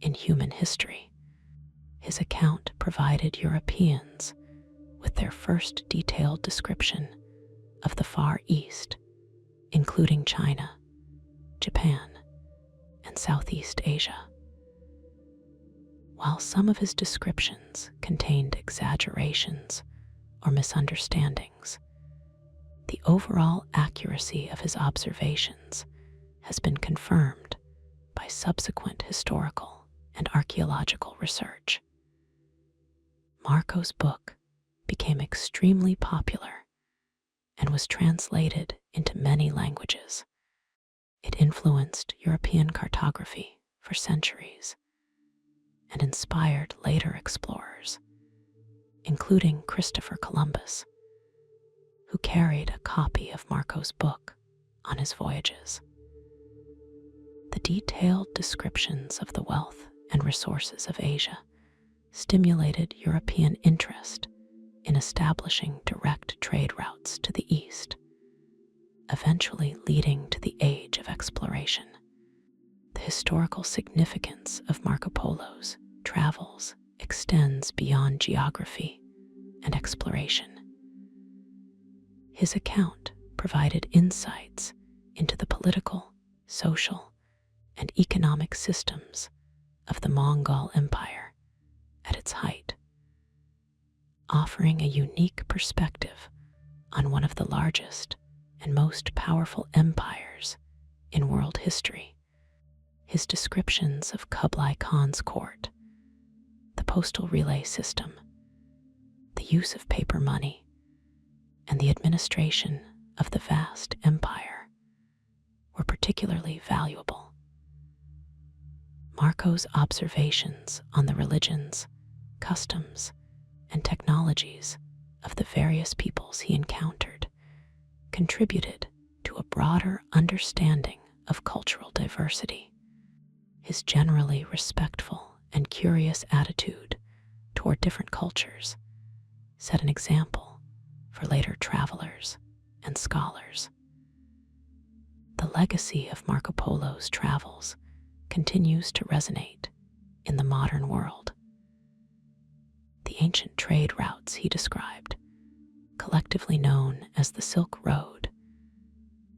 in human history. His account provided Europeans with their first detailed description of the Far East, including China, Japan, and Southeast Asia. While some of his descriptions contained exaggerations or misunderstandings, the overall accuracy of his observations has been confirmed by subsequent historical and archaeological research. Marco's book became extremely popular and was translated into many languages. It influenced European cartography for centuries and inspired later explorers, including Christopher Columbus, who carried a copy of Marco's book on his voyages. The detailed descriptions of the wealth and resources of Asia stimulated European interest in establishing direct trade routes to the east, eventually leading to the age of exploration. The historical significance of Marco Polo's travels extends beyond geography and exploration. His account provided insights into the political, social, and economic systems of the Mongol Empire at its height, offering a unique perspective on one of the largest and most powerful empires in world history. His descriptions of Kublai Khan's court, the postal relay system, the use of paper money, and the administration of the vast empire were particularly valuable. Marco's observations on the religions, customs, and technologies of the various peoples he encountered contributed to a broader understanding of cultural diversity. His generally respectful and curious attitude toward different cultures set an example for later travelers and scholars. The legacy of Marco Polo's travels continues to resonate in the modern world. The ancient trade routes he described, collectively known as the Silk Road,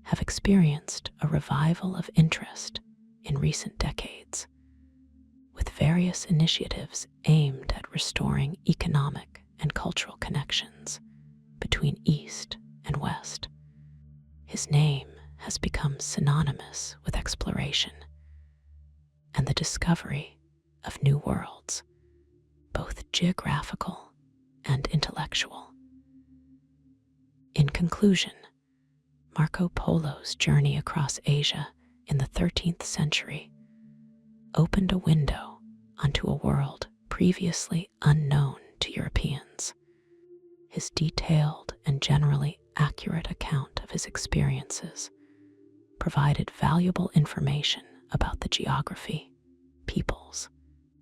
have experienced a revival of interest in recent decades, with various initiatives aimed at restoring economic and cultural connections between East and West. His name has become synonymous with exploration and the discovery of new worlds, both geographical and intellectual. In conclusion, Marco Polo's journey across Asia in the 13th century opened a window onto a world previously unknown to Europeans. His detailed and generally accurate account of his experiences provided valuable information about the geography, peoples,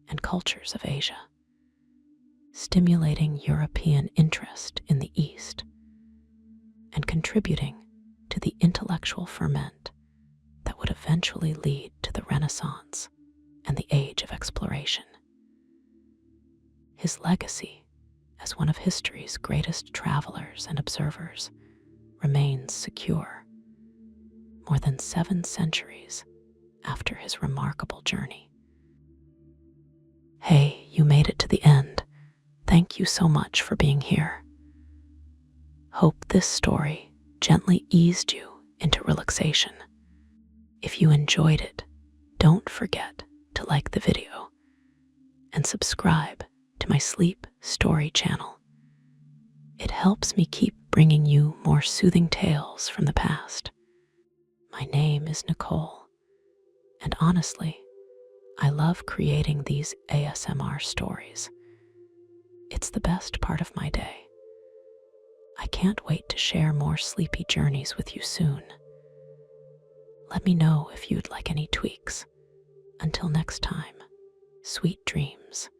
and cultures of Asia, stimulating European interest in the East and contributing to the intellectual ferment that would eventually lead to the Renaissance and the age of exploration. His legacy as one of history's greatest travelers and observers remains secure, more than 7 centuries after his remarkable journey. Hey, you made it to the end. Thank you so much for being here. Hope this story gently eased you into relaxation. If you enjoyed it, don't forget to like the video and subscribe to my Sleep Story channel. It helps me keep bringing you more soothing tales from the past. My name is Nicole, and honestly, I love creating these ASMR stories. It's the best part of my day. I can't wait to share more sleepy journeys with you soon. Let me know if you'd like any tweaks. Until next time, sweet dreams.